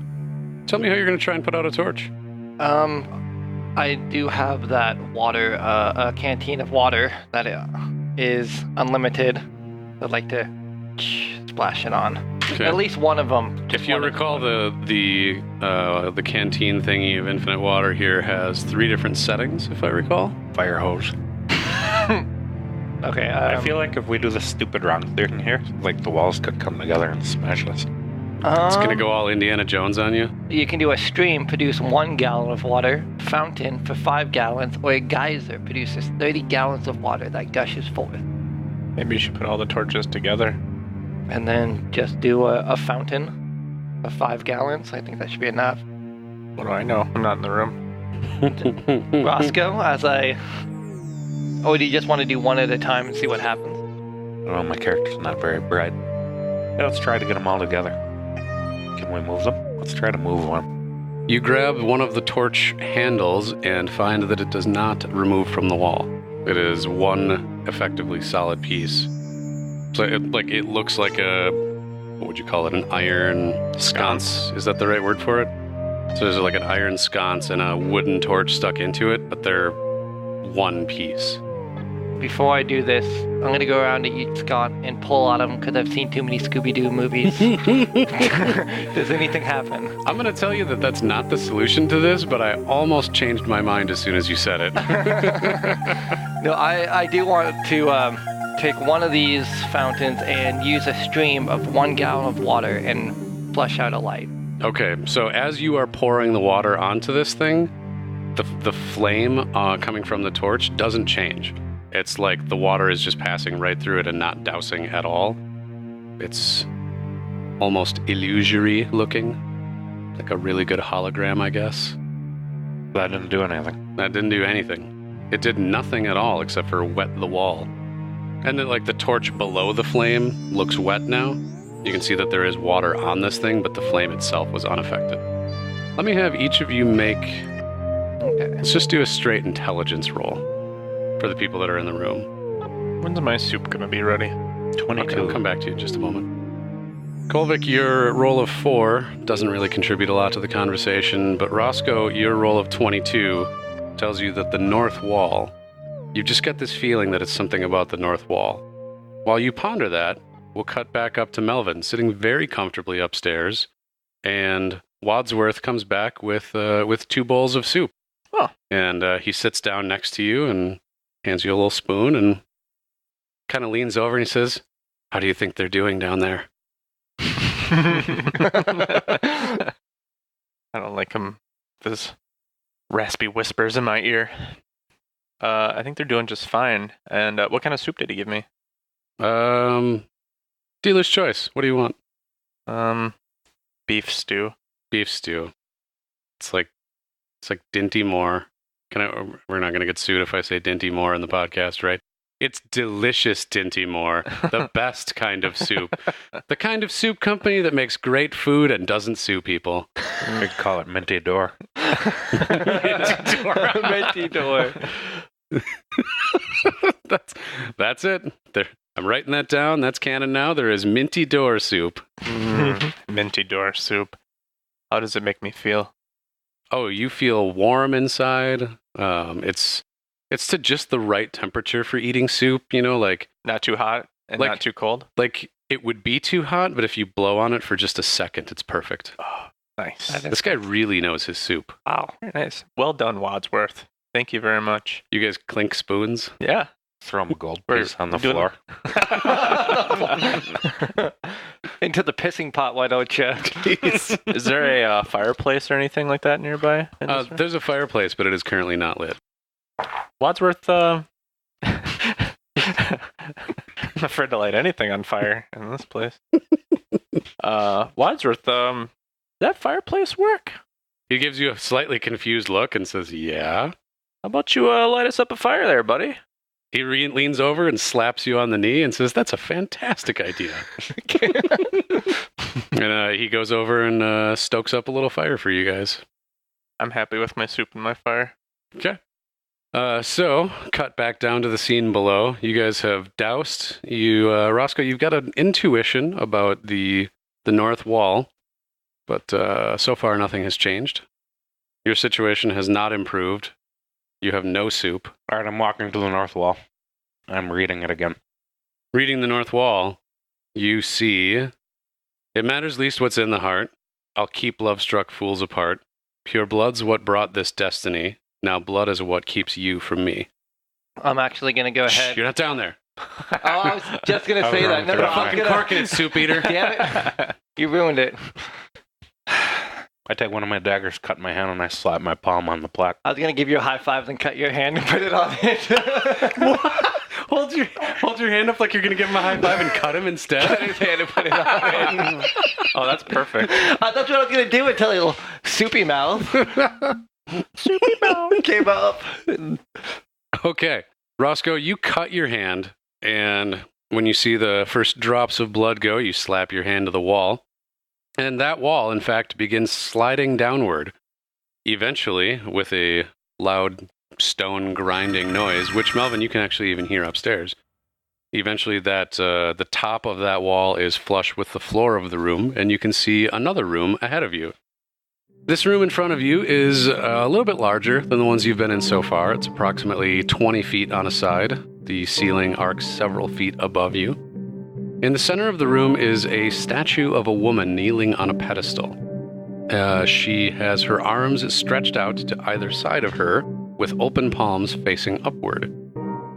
Tell me how you're going to try and put out a torch. I do have that water, a canteen of water that is unlimited. I'd like to splash it on. Okay. At least one of them. If you recall, the canteen thingy of infinite water here has 3 different settings, if I recall. Fire hose. Okay. I feel like if we do the stupid round thing here, like the walls could come together and smash us. It's going to go all Indiana Jones on you. You can do a stream, produce 1 gallon of water, fountain for 5 gallons, or a geyser produces 30 gallons of water that gushes forth. Maybe you should put all the torches together. And then just do a fountain of 5 gallons. I think that should be enough. What do I know? I'm not in the room. Roscoe, or do you just want to do one at a time and see what happens? Well, my character's not very bright. Yeah, let's try to get them all together. Can we move them? Let's try to move one. You grab one of the torch handles and find that it does not remove from the wall. It is one effectively solid piece. So it looks like a, what would you call it, an iron sconce? Is that the right word for it? So there's like an iron sconce and a wooden torch stuck into it, but they're one piece. before I do this, I'm gonna go around to each Scott and pull on him because I've seen too many Scooby-Doo movies. Does anything happen? I'm going to tell you that that's not the solution to this, but I almost changed my mind as soon as you said it. No, I do want to take one of these fountains and use a stream of 1 gallon of water and flush out a light. Okay, so as you are pouring the water onto this thing, the flame coming from the torch doesn't change. It's like the water is just passing right through it and not dousing at all. It's almost illusory looking, like a really good hologram, I guess. That didn't do anything. That didn't do anything. It did nothing at all except for wet the wall. And then, like, the torch below the flame looks wet now. You can see that there is water on this thing, but the flame itself was unaffected. Let me have each of you make... Okay. Let's just do a straight intelligence roll for the people that are in the room. When's my soup gonna be ready? 22. Okay, I'll come back to you in just a moment. Kolvik, your roll of 4 doesn't really contribute a lot to the conversation, but Roscoe, your roll of 22 tells you that the north wall, you just get this feeling that it's something about the north wall. While you ponder that, we'll cut back up to Melvin, sitting very comfortably upstairs, and Wadsworth comes back with 2 bowls of soup. Oh. And he sits down next to you and hands you a little spoon and kind of leans over and he says, "How do you think they're doing down there?" I don't like him. There's raspy whispers in my ear. I think they're doing just fine. And what kind of soup did he give me? Dealer's choice. What do you want? Beef stew. Beef stew. It's like Dinty Moore. We're not going to get sued if I say Dinty Moore in the podcast, right? It's delicious Dinty Moore, the best kind of soup. The kind of soup company that makes great food and doesn't sue people. We'd call it Minty Door. Minty door. That's it. I'm writing that down. That's canon now. There is Minty Door soup. Minty door soup. How does it make me feel? Oh, you feel warm inside. It's to just the right temperature for eating soup, like Not too hot and Like- not too cold? like it would be too hot, but if you blow on it for just a second, it's perfect. Oh, nice. This guy really knows his soup. Wow. Very nice. Well done, Wadsworth. Thank you very much. You guys clink spoons? Yeah. Throw him a gold We're piece on the doing- floor. Into the pissing pot, why don't you? Is there a fireplace or anything like that nearby? in this room? There's a fireplace, but it is currently not lit. Wadsworth, I'm afraid to light anything on fire in this place. Wadsworth, that fireplace work? He gives you a slightly confused look and says, "Yeah." How about you light us up a fire there, buddy? He leans over and slaps you on the knee and says, "That's a fantastic idea." And he goes over and stokes up a little fire for you guys. I'm happy with my soup and my fire. Okay. So, cut back down to the scene below. You guys have doused. Roscoe, you've got an intuition about the north wall, but so far nothing has changed. Your situation has not improved. You have no soup. All right, I'm walking to the north wall. I'm reading it again. Reading the north wall, you see, "It matters least what's in the heart. I'll keep love-struck fools apart. Pure blood's what brought this destiny. Now blood is what keeps you from me." I'm actually gonna go Shh, ahead. you're not down there. Oh, I was just gonna I say was that. running No, through no, it. I'm Fucking gonna. corking it, soup eater. Damn it! You ruined it. I take one of my daggers, cut my hand, and I slap my palm on the plaque. I was gonna give you a high five, then cut your hand and put it on it. Hold your hand up like you're gonna give him a high five and cut him Cut instead. his hand and put it on it. Oh, that's perfect. That's what I was gonna do until your little soupy mouth. Soupy mouth came up. Okay, Roscoe, you cut your hand, and when you see the first drops of blood go, you slap your hand to the wall. And that wall, in fact, begins sliding downward. Eventually, with a loud stone grinding noise, which, Melvin, you can actually even hear upstairs. Eventually, the top of that wall is flush with the floor of the room, and you can see another room ahead of you. This room in front of you is a little bit larger than the ones you've been in so far. It's approximately 20 feet on a side, The ceiling arcs several feet above you. In the center of the room is a statue of a woman kneeling on a pedestal. She has her arms stretched out to either side of her, with open palms facing upward.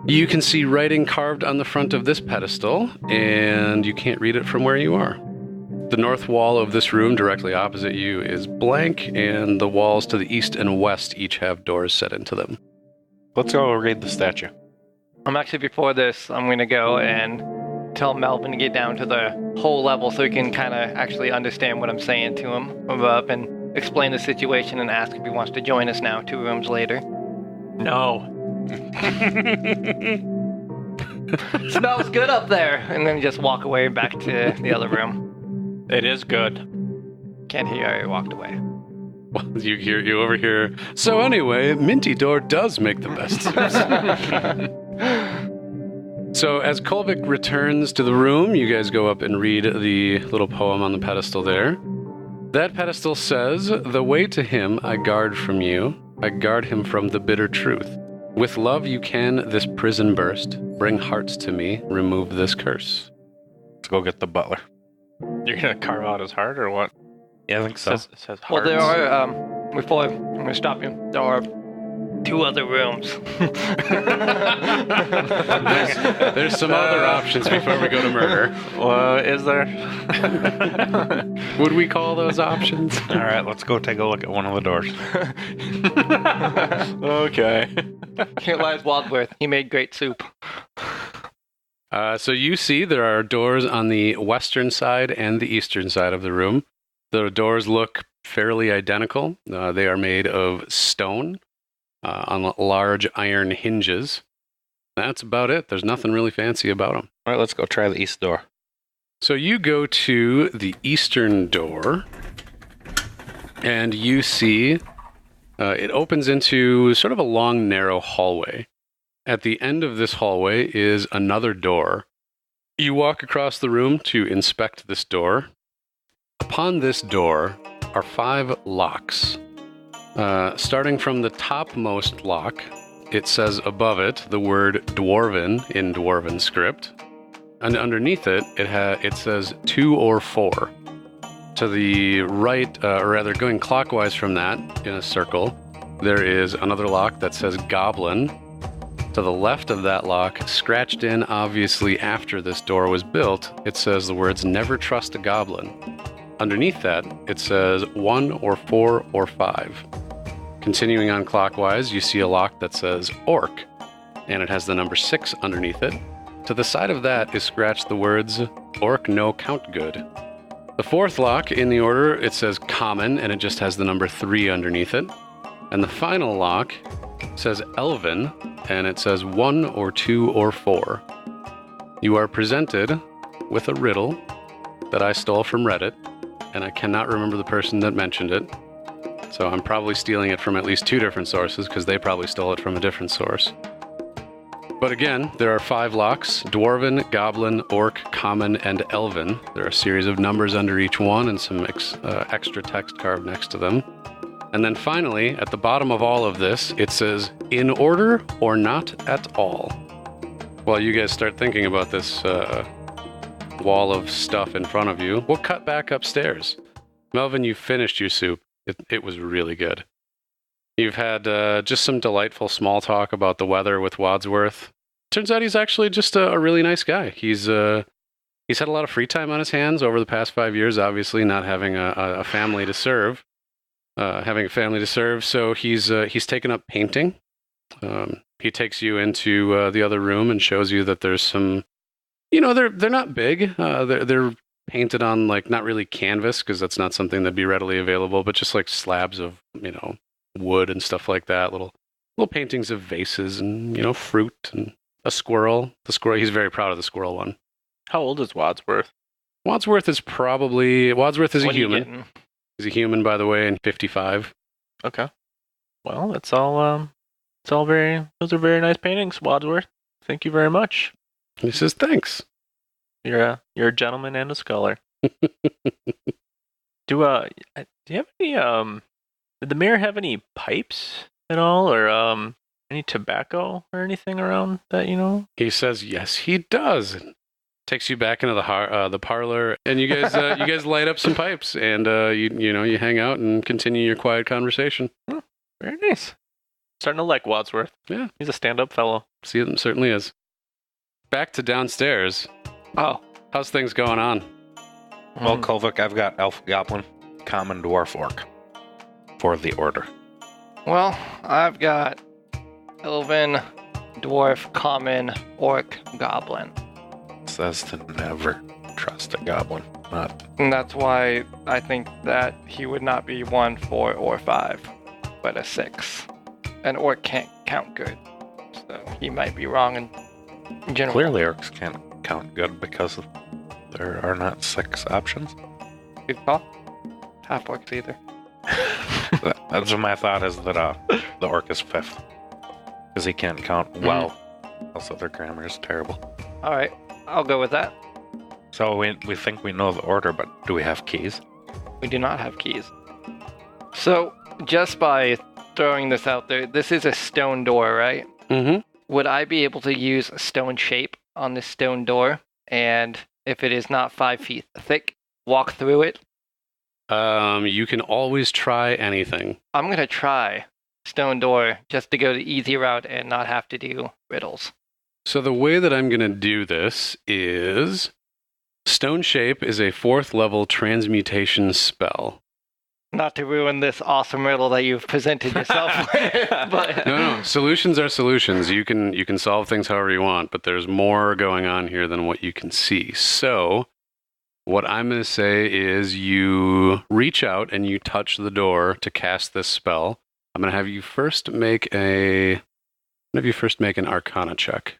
You can see writing carved on the front of this pedestal, and you can't read it from where you are. The north wall of this room directly opposite you is blank, and the walls to the east and west each have doors set into them. Let's go read the statue. Before this, I'm going to go and tell Melvin to get down to the whole level so he can kind of actually understand what I'm saying to him from up and explain the situation and ask if he wants to join us now 2 rooms later. No. Smells good up there. And then just walk away back to the other room. It is good. Can't hear I walked away. Well, you overhear. So anyway, Minty Door does make the best soups. So as Kolvik returns to the room, you guys go up and read the little poem on the pedestal there. That pedestal says, "The way to him I guard from you. I guard him from the bitter truth. With love you can this prison burst. Bring hearts to me. Remove this curse." Let's go get the butler. You're going to carve out his heart or what? Yeah, I think so. It says Well, hearts. there are, before I'm going to stop you, there are 2 other rooms. There's some other options before we go to murder. Is there? Would we call those options? All right, let's go take a look at one of the doors. Okay. Here lies Wadsworth. He made great soup. So you see there are doors on the western side and the eastern side of the room. The doors look fairly identical. They are made of stone on large iron hinges. That's about it. There's nothing really fancy about them. All right, let's go try the east door. So you go to the eastern door, and you see it opens into sort of a long, narrow hallway. At the end of this hallway is another door. You walk across the room to inspect this door. Upon this door are 5 locks. Starting from the topmost lock, it says above it the word Dwarven in Dwarven script. And underneath it, it says 2 or 4. To the right, or rather going clockwise from that in a circle, there is another lock that says Goblin. To the left of that lock, scratched in obviously after this door was built, it says the words "Never trust a goblin." Underneath that, it says 1 or 4 or 5. Continuing on clockwise, you see a lock that says Orc, and it has the number 6 underneath it. To the side of that is scratched the words "Orc no count good." The 4th lock in the order, it says Common, and it just has the number 3 underneath it. And the final lock says Elven, and it says 1 or 2 or 4. You are presented with a riddle that I stole from Reddit, and I cannot remember the person that mentioned it. So I'm probably stealing it from at least 2 different sources, because they probably stole it from a different source. But again, there are 5 locks: Dwarven, Goblin, Orc, Common, and Elven. There are a series of numbers under each one and some extra text carved next to them. And then finally, at the bottom of all of this, it says, "In order or not at all." While you guys start thinking about this wall of stuff in front of you, we'll cut back upstairs. Melvin, you finished your soup. It was really good. You've had just some delightful small talk about the weather with Wadsworth. Turns out he's actually just a really nice guy. He's had a lot of free time on his hands over the past 5 years, obviously not having a family to serve. So he's taken up painting. He takes you into the other room and shows you that there's some, they're not big. They're painted on not really canvas, because that's not something that'd be readily available, but just slabs of wood and stuff like that. Little paintings of vases and fruit and a squirrel. The squirrel. He's very proud of the squirrel one. How old is Wadsworth? Wadsworth is a human. Getting? He's a human, by the way, and 55. Okay. Well, those are very nice paintings, Wadsworth. Thank you very much. He says, "Thanks." You're a gentleman and a scholar. Do you have any did the mayor have any pipes at all, or Any tobacco or anything around that, you know? He says, yes, he does. Takes you back into the parlor, and you guys light up some pipes, and you hang out and continue your quiet conversation. Oh, very nice. Starting to like Wadsworth. Yeah. He's a stand-up fellow. See, it certainly is. Back to downstairs. Oh, How's things going on? Well, Kolvik, I've got Elf Goblin, Common Dwarf Orc for the order. well, I've got Elven, Dwarf, Common, Orc, Goblin. It says to never trust a goblin. Not And that's why I think that he would not be 1, 4, or 5, but a 6. An Orc can't count good, so he might be wrong in general. clearly orcs can't count good because there are not 6 options. Good call. Half Orcs either. That's what my thought is that the orc is 5th because he can't count well. Also, their grammar is terrible. All right, I'll go with that. So we think we know the order, but do we have keys? We do not have keys. So, just by throwing this out there, this is a stone door, right? Mm-hmm. Would I be able to use a stone shape on this stone door? And if it is not 5 feet thick, walk through it? You can always try anything. I'm going to try stone door just to go the easy route and not have to do riddles. So the way that I'm going to do this is Stone Shape is a 4th level transmutation spell. Not to ruin this awesome riddle that you've presented yourself with, but No, solutions are solutions. You can solve things however you want, but there's more going on here than what you can see. So what I'm going to say is you reach out and you touch the door to cast this spell. I'm going to have you first make an Arcana check.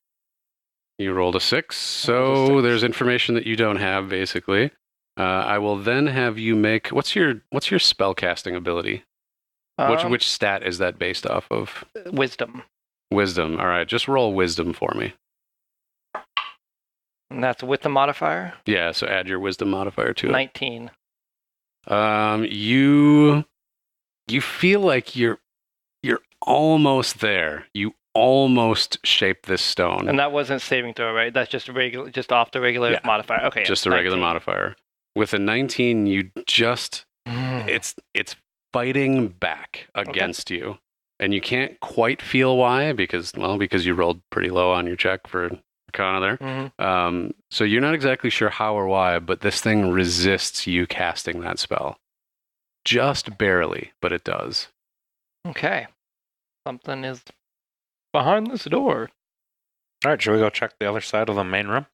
You rolled a 6, so there's information that you don't have, basically. I will then have you make... What's your spellcasting ability? Which stat is that based off of? Wisdom. Wisdom. All right, just roll Wisdom for me. And that's with the modifier? Yeah, so add your Wisdom modifier to it. 19. You feel like you're almost there. You almost shaped this stone. And that wasn't saving throw, right? That's just just off the regular modifier. Okay. Just a regular modifier. With a 19, you just it's fighting back against you. And you can't quite feel why because you rolled pretty low on your check for Arcana there. So you're not exactly sure how or why, but this thing resists you casting that spell. Just barely, but it does. Okay. Something is behind this door. All right, should we go check the other side of the main room?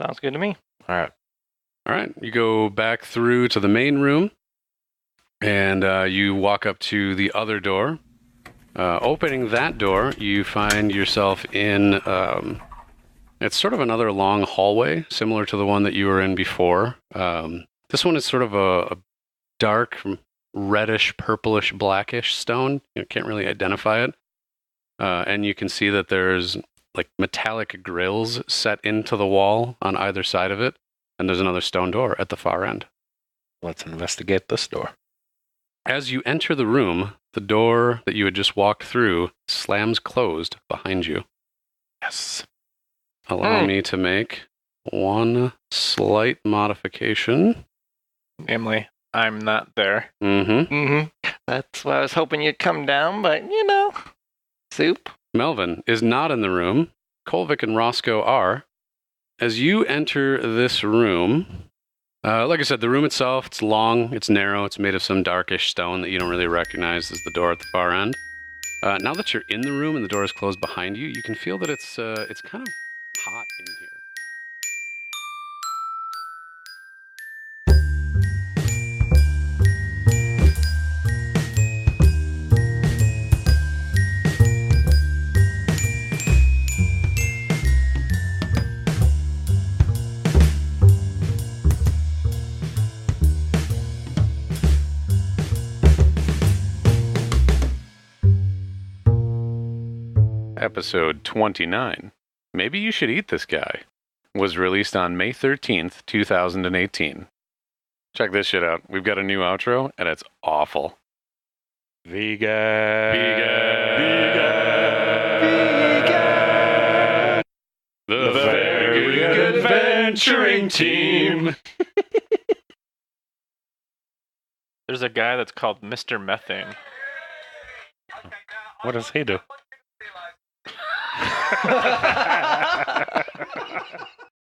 Sounds good to me. All right. You go back through to the main room, and you walk up to the other door. Opening that door, you find yourself in... it's sort of another long hallway, similar to the one that you were in before. This one is sort of a dark, reddish, purplish, blackish stone. You can't really identify it. And you can see that there's like metallic grills set into the wall on either side of it. And there's another stone door at the far end. Let's investigate this door. As you enter the room, the door that you had just walked through slams closed behind you. Yes. Allow me to make one slight modification. Namely, I'm not there. That's why I was hoping you'd come down, but soup. Melvin is not in the room. Kolvik and Roscoe are. As you enter this room, like I said, the room itself, it's long, it's narrow, it's made of some darkish stone that you don't really recognize as the door at the far end. Now that you're in the room and the door is closed behind you, you can feel that it's kind of hot in here. Episode 29, Maybe You Should Eat This Guy, was released on May 13th, 2018. Check this shit out. We've got a new outro, and it's awful. VGAT. VGAT. The Very Good Adventuring Team. There's a guy that's called Mr. Methane. What does he do?